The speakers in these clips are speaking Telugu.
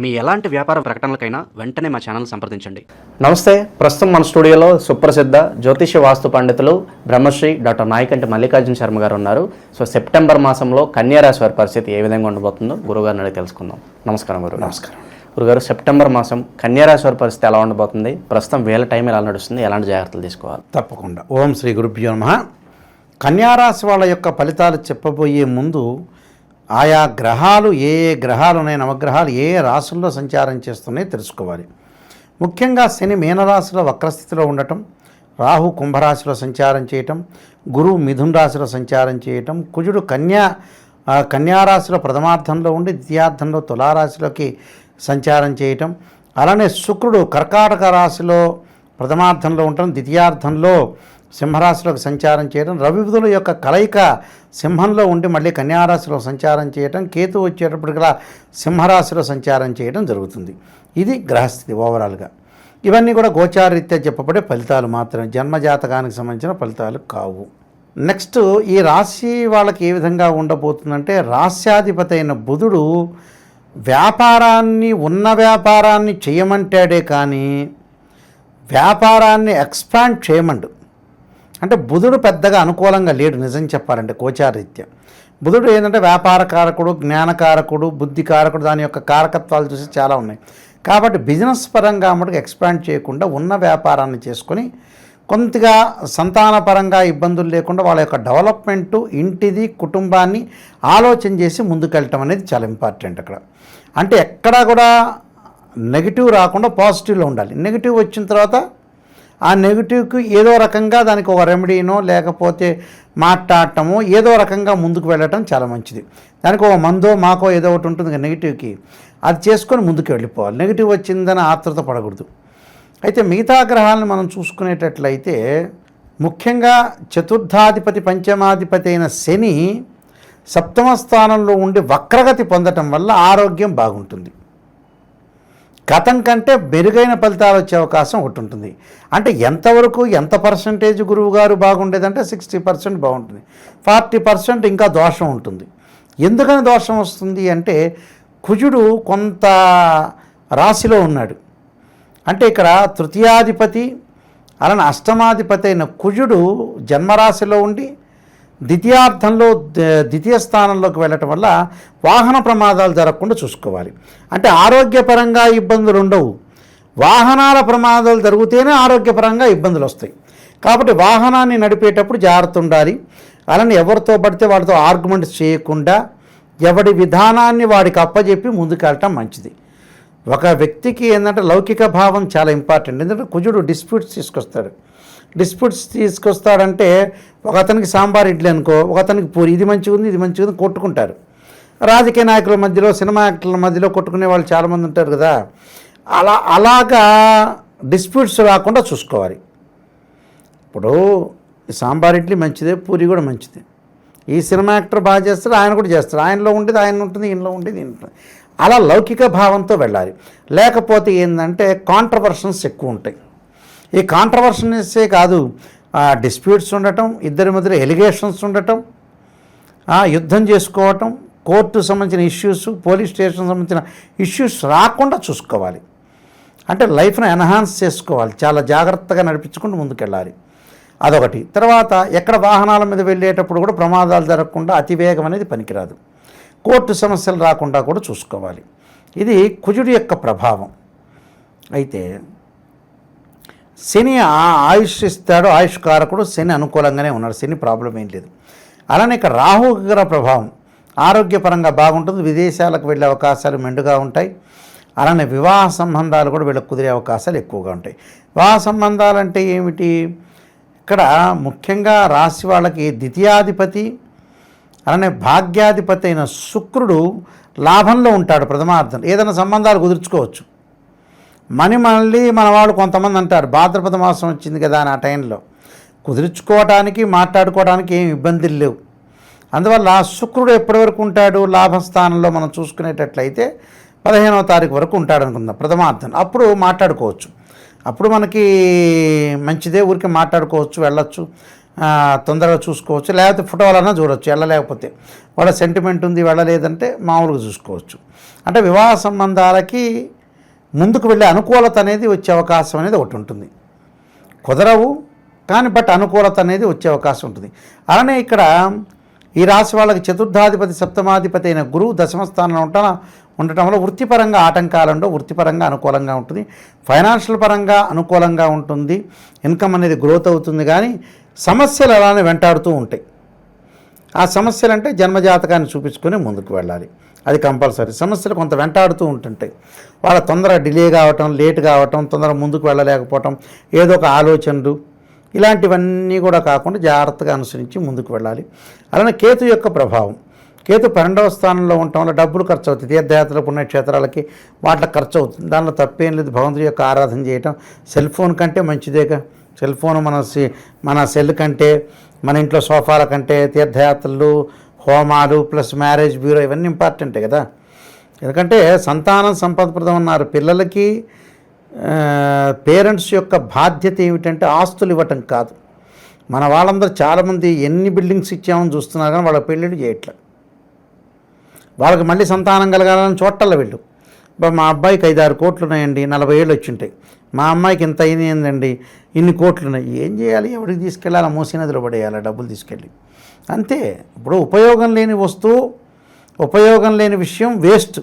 మీ ఎలాంటి వ్యాపార ప్రకటనలకైనా వెంటనే మా ఛానల్ సంప్రదించండి. నమస్తే. ప్రస్తుతం మన స్టూడియోలో సుప్రసిద్ధ జ్యోతిష వాస్తు పండితులు బ్రహ్మశ్రీ డాక్టర్ నాయకంటి మల్లికార్జున శర్మ గారు ఉన్నారు. సో సెప్టెంబర్ మాసంలో కన్యారాశి వారి పరిస్థితి ఏ విధంగా ఉండబోతుందో గురుగారిని అడిగి తెలుసుకుందాం. నమస్కారం గురుగారు. నమస్కారం గురుగారు. సెప్టెంబర్ మాసం కన్యారాశి వారి పరిస్థితి ఎలా ఉండబోతుంది? ప్రస్తుతం వేళ టైం ఎలా నడుస్తుంది? ఎలాంటి జాగ్రత్తలు తీసుకోవాలి? తప్పకుండా. ఓం శ్రీ గురుభ్యో నమః. కన్యారాశి వాళ్ళ యొక్క ఫలితాలు చెప్పబోయే ముందు ఆయా గ్రహాలు ఏ గ్రహాలు ఉన్నాయి, నవగ్రహాలు ఏ రాశుల్లో సంచారం చేస్తున్నాయో తెలుసుకోవాలి. ముఖ్యంగా శని మీనరాశిలో వక్రస్థితిలో ఉండటం, రాహు కుంభరాశిలో సంచారం చేయటం, గురువు మిథున రాశిలో సంచారం చేయటం, కుజుడు కన్యారాశిలో ప్రథమార్థంలో ఉండి ద్వితీయార్థంలో తులారాశిలోకి సంచారం చేయటం, అలానే శుక్రుడు కర్కాటక రాశిలో ప్రథమార్థంలో ఉండటం, ద్వితీయార్థంలో సింహరాశిలోకి సంచారం చేయడం, రవి బుధుల యొక్క కలయిక సింహంలో ఉండి మళ్ళీ కన్యారాశిలో సంచారం చేయడం, కేతు వచ్చేటప్పటికలా సింహరాశిలో సంచారం చేయడం జరుగుతుంది. ఇది గ్రహస్థితి ఓవరాల్గా. ఇవన్నీ కూడా గోచారరీత్యా చెప్పబడే ఫలితాలు మాత్రమే, జన్మజాతకానికి సంబంధించిన ఫలితాలు కావు. నెక్స్ట్ ఈ రాశి వాళ్ళకి ఏ విధంగా ఉండబోతుందంటే, రాశ్యాధిపతి అయిన బుధుడు ఉన్న వ్యాపారాన్ని చేయమంటాడే కానీ వ్యాపారాన్ని ఎక్స్పాండ్ చేయమండు. అంటే బుధుడు పెద్దగా అనుకూలంగా లేడు నిజం చెప్పాలంటే గోచారరీత్యా. బుధుడు ఏంటంటే వ్యాపారకారకుడు, జ్ఞానకారకుడు, బుద్ధికారకుడు, దాని యొక్క కారకత్వాలు చూసి చాలా ఉన్నాయి. కాబట్టి బిజినెస్ పరంగా మటుకు ఎక్స్పాండ్ చేయకుండా ఉన్న వ్యాపారాన్ని చేసుకొని కొంతగా సంతానపరంగా ఇబ్బందులు లేకుండా వాళ్ళ యొక్క డెవలప్మెంటు, ఇంటిది, కుటుంబాన్ని ఆలోచన చేసి ముందుకెళ్ళటం అనేది చాలా ఇంపార్టెంట్. అక్కడ అంటే ఎక్కడా కూడా నెగిటివ్ రాకుండా పాజిటివ్లో ఉండాలి. నెగిటివ్ వచ్చిన తర్వాత ఆ నెగిటివ్కి ఏదో రకంగా దానికి ఒక రెమెడీనో లేకపోతే మాట్లాడటమో ఏదో రకంగా ముందుకు వెళ్ళటం చాలా మంచిది. దానికి ఒక మందో మాకో ఏదో ఒకటి ఉంటుంది నెగిటివ్కి, అది చేసుకొని ముందుకు వెళ్ళిపోవాలి. నెగిటివ్ వచ్చిందని ఆతృత పడకూడదు. అయితే మిగతా గ్రహాలను మనం చూసుకునేటట్లయితే ముఖ్యంగా చతుర్థాధిపతి పంచమాధిపతి అయిన శని సప్తమ స్థానంలో ఉండి వక్రగతి పొందటం వల్ల ఆరోగ్యం బాగుంటుంది. గతం కంటే మెరుగైన ఫలితాలు వచ్చే అవకాశం ఒకటి ఉంటుంది. అంటే ఎంతవరకు ఎంత పర్సంటేజ్ గురువు గారు బాగుండేదంటే 60% బాగుంటుంది, 40% ఇంకా దోషం ఉంటుంది. ఎందుకని దోషం వస్తుంది అంటే కుజుడు కొంత రాశిలో ఉన్నాడు. అంటే ఇక్కడ తృతీయాధిపతి అలానే అష్టమాధిపతి అయిన కుజుడు జన్మరాశిలో ఉండి ద్వితీయార్థంలో ద్వితీయ స్థానంలోకి వెళ్ళటం వల్ల వాహన ప్రమాదాలు జరగకుండా చూసుకోవాలి. అంటే ఆరోగ్యపరంగా ఇబ్బందులు ఉండవు, వాహనాల ప్రమాదాలు జరిగితేనే ఆరోగ్యపరంగా ఇబ్బందులు వస్తాయి. కాబట్టి వాహనాన్ని నడిపేటప్పుడు జాగ్రత్త ఉండాలి. అలానే ఎవరితో పడితే వాడితో ఆర్గ్యుమెంట్స్ చేయకుండా ఎవడి విధానాన్ని వాడికి అప్పచెప్పి ముందుకెళ్ళటం మంచిది. ఒక వ్యక్తికి ఏంటంటే లౌకిక భావం చాలా ఇంపార్టెంట్. ఎందుకంటే కుజుడు డిస్ప్యూట్స్ తీసుకొస్తాడంటే ఒక అతనికి సాంబార్ ఇడ్లీ అనుకో, ఒక అతనికి పూరి, ఇది మంచిగా ఉంది ఇది మంచిగా ఉంది కొట్టుకుంటారు. రాజకీయ నాయకుల మధ్యలో, సినిమా యాక్టర్ల మధ్యలో కొట్టుకునే వాళ్ళు చాలామంది ఉంటారు కదా. అలాగా డిస్ప్యూట్స్ రాకుండా చూసుకోవాలి. ఇప్పుడు సాంబార్ ఇడ్లీ మంచిదే, పూరి కూడా మంచిదే. ఈ సినిమా యాక్టర్ బాగా చేస్తాడు, ఆయన కూడా చేస్తాడు. ఆయనలో ఉండేది ఆయన ఉంటుంది, ఈయనలో ఉండేది ఈయన ఉంటుంది. అలా లౌకిక భావంతో వెళ్ళాలి. లేకపోతే ఏంటంటే కాంట్రవర్షన్స్ ఎక్కువ ఉంటాయి. ఈ కాంట్రవర్షన్సే కాదు, డిస్ప్యూట్స్ ఉండటం, ఇద్దరి మధ్యలో ఎలిగేషన్స్ ఉండటం, యుద్ధం చేసుకోవటం, కోర్టు సంబంధించిన ఇష్యూస్, పోలీస్ స్టేషన్ సంబంధించిన ఇష్యూస్ రాకుండా చూసుకోవాలి. అంటే లైఫ్ను ఎన్హాన్స్ చేసుకోవాలి, చాలా జాగ్రత్తగా నడిపించుకుంటూ ముందుకెళ్ళాలి. అదొకటి. తర్వాత ఎక్కడ వాహనాల మీద వెళ్ళేటప్పుడు కూడా ప్రమాదాలు జరగకుండా అతివేగం అనేది పనికిరాదు. కోర్టు సమస్యలు రాకుండా కూడా చూసుకోవాలి. ఇది కుజుడి యొక్క ప్రభావం. అయితే శని ఆయుష్ ఇస్తాడు, ఆయుష్ కారకుడు. శని అనుకూలంగానే ఉన్నాడు, శని ప్రాబ్లం ఏం లేదు. అలానే ఇక్కడ రాహు గ్రహ ప్రభావం ఆరోగ్యపరంగా బాగుంటుంది. విదేశాలకు వెళ్ళే అవకాశాలు మెండుగా ఉంటాయి. అలానే వివాహ సంబంధాలు కూడా వీళ్ళకి కుదిరే అవకాశాలు ఎక్కువగా ఉంటాయి. వివాహ సంబంధాలు అంటే ఏమిటి? ఇక్కడ ముఖ్యంగా రాశి వాళ్ళకి ద్వితీయాధిపతి అలానే భాగ్యాధిపతి అయిన శుక్రుడు లాభంలో ఉంటాడు ప్రథమార్థం. ఏదైనా సంబంధాలు కుదుర్చుకోవచ్చు. మళ్ళీ మన వాళ్ళు కొంతమంది అంటారు భాద్రపద మాసం వచ్చింది కదా అని, ఆ టైంలో కుదుర్చుకోవడానికి మాట్లాడుకోవడానికి ఏం ఇబ్బందులు లేవు. అందువల్ల శుక్రుడు ఎప్పటి వరకు ఉంటాడు లాభస్థానంలో మనం చూసుకునేటట్లయితే 15వ తారీఖు వరకు ఉంటాడు అనుకుందాం ప్రథమార్థం. అప్పుడు మాట్లాడుకోవచ్చు, అప్పుడు మనకి మంచిదే, ఊరికి మాట్లాడుకోవచ్చు, వెళ్ళొచ్చు. తొందరగా చూసుకోవచ్చు, లేకపోతే ఫోటోలన్నా చూడవచ్చు వెళ్ళలేకపోతే. వాళ్ళ సెంటిమెంట్ ఉంది వెళ్ళలేదంటే మామూలుగా చూసుకోవచ్చు. అంటే వివాహ సంబంధాలకి ముందుకు వెళ్ళే అనుకూలత అనేది వచ్చే అవకాశం అనేది ఒకటి ఉంటుంది. కుదరవు కానీ బట్ అనుకూలత అనేది వచ్చే అవకాశం ఉంటుంది. అలానే ఇక్కడ ఈ రాశి వాళ్ళకి చతుర్థాధిపతి సప్తమాధిపతి అయిన గురువు దశమ స్థానంలో ఉండటం వల్ల వృత్తిపరంగా ఆటంకాలు వృత్తిపరంగా అనుకూలంగా ఉంటుంది, ఫైనాన్షియల్ పరంగా అనుకూలంగా ఉంటుంది, ఇన్కమ్ అనేది గ్రోత్ అవుతుంది. కానీ సమస్యలు అలానే వెంటాడుతూ ఉంటాయి. ఆ సమస్యలు అంటే జన్మజాతకాన్ని చూపించుకొని ముందుకు వెళ్ళాలి, అది కంపల్సరీ. సమస్యలు కొంత వెంటాడుతూ ఉంటుంటాయి. వాళ్ళ తొందర డిలే కావటం, లేట్ కావటం, తొందర ముందుకు వెళ్ళలేకపోవటం, ఏదో ఒక ఆలోచనలు, ఇలాంటివన్నీ కూడా కాకుండా జాగ్రత్తగా అనుసరించి ముందుకు వెళ్ళాలి. అలానే కేతు యొక్క ప్రభావం, కేతు 12వ స్థానంలో ఉండటం వల్ల డబ్బులు ఖర్చు అవుతుంది. తీర్థయాత్రలు పుణ్యక్షేత్రాలకి వాటికి ఖర్చు అవుతుంది. దానిలో తప్పేం లేదు. భగవంతుడి యొక్క ఆరాధన చేయటం సెల్ ఫోన్ కంటే మంచిదేగా. సెల్ ఫోన్ మన సెల్ కంటే, మన ఇంట్లో సోఫాల కంటే తీర్థయాత్రలు, హోమాలు ప్లస్ మ్యారేజ్ బ్యూరో ఇవన్నీ ఇంపార్టెంటే కదా. ఎందుకంటే సంతానం సంపదప్రదం అన్నారు. పిల్లలకి పేరెంట్స్ యొక్క బాధ్యత ఏమిటంటే ఆస్తులు ఇవ్వటం కాదు. మన వాళ్ళందరూ చాలామంది ఎన్ని బిల్డింగ్స్ ఇచ్చామని చూస్తున్నారు కానీ వాళ్ళ పెళ్ళిళ్ళు చేయట్లేదు. వాళ్ళకి మళ్ళీ సంతానం కలగాలని చూడటల్లా వీళ్ళు. మా అబ్బాయికి 5-6 కోట్లు ఉన్నాయండి, 40 ఏళ్ళు వచ్చి ఉంటాయి. మా అమ్మాయికి ఇంత అయిందండి, ఇన్ని కోట్లు ఉన్నాయి. ఏం చేయాలి? ఎవరికి తీసుకెళ్ళాలి? మూసినదిలో పడేయాలి డబ్బులు తీసుకెళ్ళి, అంతే. ఇప్పుడు ఉపయోగం లేని వస్తువు, ఉపయోగం లేని విషయం వేస్ట్.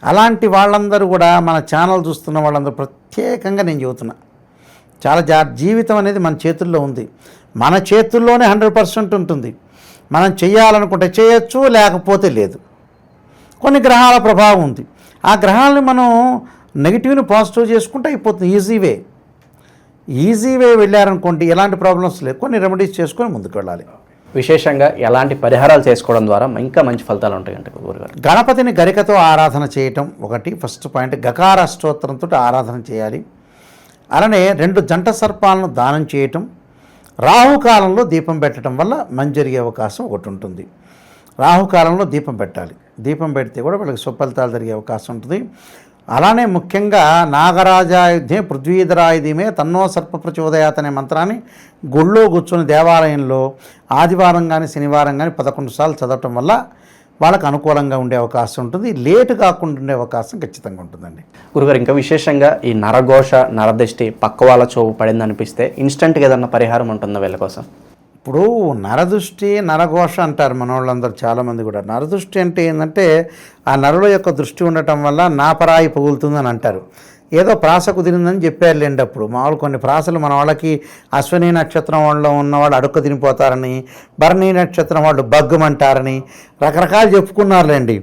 అలాంటి వాళ్ళందరూ కూడా మన ఛానల్ చూస్తున్న వాళ్ళందరూ ప్రత్యేకంగా నేను చెబుతున్నా, చాలా జీవితం అనేది మన చేతుల్లో ఉంది. మన చేతుల్లోనే 100% ఉంటుంది. మనం చేయాలనుకుంటే చేయొచ్చు, లేకపోతే లేదు. కొన్ని గ్రహాల ప్రభావం ఉంది. ఆ గ్రహాలని మనం నెగిటివ్ని పాజిటివ్ చేసుకుంటే అయిపోతుంది. ఈజీ వే వెళ్ళారనుకోండి, ఎలాంటి ప్రాబ్లమ్స్ లేదు. కొన్ని రెమెడీస్ చేసుకొని ముందుకు వెళ్ళాలి. విశేషంగా ఎలాంటి పరిహారాలు చేసుకోవడం ద్వారా ఇంకా మంచి ఫలితాలు ఉంటాయంటే గురుగారు? గణపతిని గరికతో ఆరాధన చేయటం ఒకటి ఫస్ట్ పాయింట్. గకార అష్టోత్తరంతో ఆరాధన చేయాలి. అలానే 2 జంట సర్పాలను దానం చేయటం, రాహుకాలంలో దీపం పెట్టడం వల్ల మంచి జరిగే అవకాశం ఒకటి ఉంటుంది. రాహుకాలంలో దీపం పెట్టాలి. దీపం పెడితే కూడా వాళ్ళకి సుఫలితాలు జరిగే అవకాశం ఉంటుంది. అలానే ముఖ్యంగా నాగరాజాయుధే పృథ్వీధరాయుధమే తన్నో సర్ప ప్రచోదయాత్ అనే మంత్రాన్ని గుళ్ళో కూర్చొని దేవాలయంలో ఆదివారం కానీ శనివారం కానీ 11 సార్లు చదవటం వల్ల వాళ్ళకు అనుకూలంగా ఉండే అవకాశం ఉంటుంది. లేటు కాకుండా ఉండే అవకాశం ఖచ్చితంగా ఉంటుందండి. గురుగారు, ఇంకా విశేషంగా ఈ నరఘోష, నరదృష్టి పక్క వాళ్ళ చోవు పడింది అనిపిస్తే ఇన్స్టెంట్గా ఏదన్నా పరిహారం ఉంటుందా వీళ్ళ కోసం? ఇప్పుడు నరదృష్టి, నరఘోష అంటారు మన వాళ్ళందరూ చాలామంది కూడా. నరదృష్టి అంటే ఏంటంటే ఆ నరుల యొక్క దృష్టి ఉండటం వల్ల నాపరాయి పగులుతుందని అంటారు. ఏదో ప్రాస కుదిరిందని చెప్పారులేండి. అప్పుడు మామూలు కొన్ని ప్రాసలు మన వాళ్ళకి అశ్విని నక్షత్రం వాళ్ళలో ఉన్నవాళ్ళు అడుక్క తినిపోతారని, భరణి నక్షత్రం వాళ్ళు బగ్గుమంటారని రకరకాలు చెప్పుకున్నారులేండి.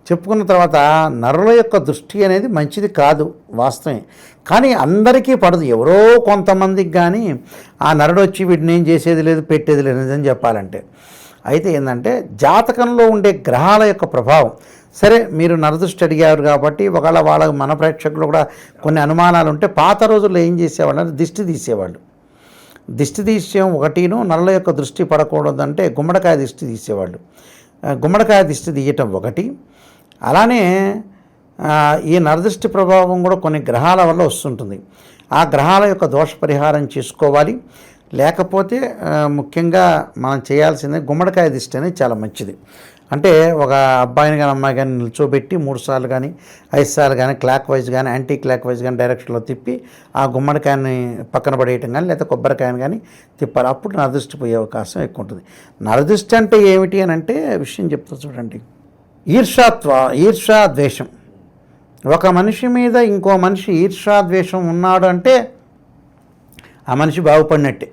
చెప్పుకున్న తర్వాత నరుల యొక్క దృష్టి అనేది మంచిది కాదు, వాస్తవమే. కానీ అందరికీ పడదు. ఎవరో కొంతమందికి కానీ ఆ నరుడు వచ్చి వీటిని ఏం చేసేది లేదు, పెట్టేది లేదు నిజం చెప్పాలంటే. అయితే ఏంటంటే జాతకంలో ఉండే గ్రహాల యొక్క ప్రభావం. సరే, మీరు నరదృష్టి అడిగారు కాబట్టి ఒకవేళ వాళ్ళ మన ప్రేక్షకులు కూడా కొన్ని అనుమానాలు ఉంటే, పాత రోజుల్లో ఏం చేసేవాళ్ళు అంటే దిష్టి తీసేవాళ్ళు. దిష్టి తీసేయం ఒకటిను, నరుల యొక్క దృష్టి పడకూడదంటే గుమ్మడికాయ దిష్టి తీసేవాళ్ళు. గుమ్మడికాయ దిష్టి తీయటం ఒకటి. అలానే ఈ నరదృష్టి ప్రభావం కూడా కొన్ని గ్రహాల వల్ల వస్తుంటుంది. ఆ గ్రహాల యొక్క దోష పరిహారం చేసుకోవాలి. లేకపోతే ముఖ్యంగా మనం చేయాల్సిందే గుమ్మడికాయ దిష్టి అనేది చాలా మంచిది. అంటే ఒక అబ్బాయిని కానీ అమ్మాయి కానీ నిల్చోబెట్టి 3 సార్లు కానీ 5 సార్లు కానీ క్లాక్ వైజ్ కానీ యాంటీ క్లాక్ వైజ్ కానీ డైరెక్షన్లో తిప్పి ఆ గుమ్మడికాయని పక్కన పడేయటం కానీ లేదా కొబ్బరికాయని కానీ తిప్పాలి. అప్పుడు నరదృష్టి పోయే అవకాశం ఎక్కువ ఉంటుంది. నరదృష్టి అంటే ఏమిటి అని అంటే విషయం చెప్తా చూడండి. ఈర్ష్యా ద్వేషం. ఒక మనిషి మీద ఇంకో మనిషి ఈర్ష్యాద్వేషం ఉన్నాడు అంటే ఆ మనిషి బాగుపడినట్టే.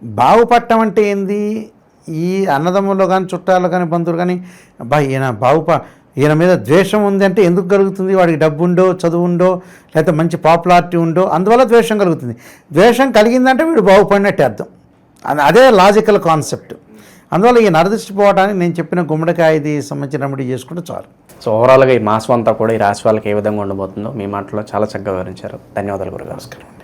బాగుపడటం అంటే ఏంది? ఈ అన్నదమ్ముల్లో కానీ చుట్టాలు కానీ బంధువులు కానీ ఈయన మీద ద్వేషం ఉంది అంటే ఎందుకు కలుగుతుంది? వాడికి డబ్బు ఉండో, చదువు ఉండో, లేకపోతే మంచి పాపులారిటీ ఉండో అందువల్ల ద్వేషం కలుగుతుంది. ద్వేషం కలిగిందంటే వీడు బాగుపడినట్టే అర్థం. అదే లాజికల్ కాన్సెప్ట్. అందువల్ల ఈ నరదృష్టి పోవడానికి నేను చెప్పిన గుమ్మడికాయది సంబంధించిన రెమెడీ చేసుకుంటే చాలు. సో ఓవరాల్గా ఈ మాసం అంతా కూడా ఈ రాశి వాళ్ళకి ఏ విధంగా ఉండబోతుందో మీ మాటలో చాలా చక్కగా వివరించారు. ధన్యవాదాలు గురుగారు. నమస్కారం.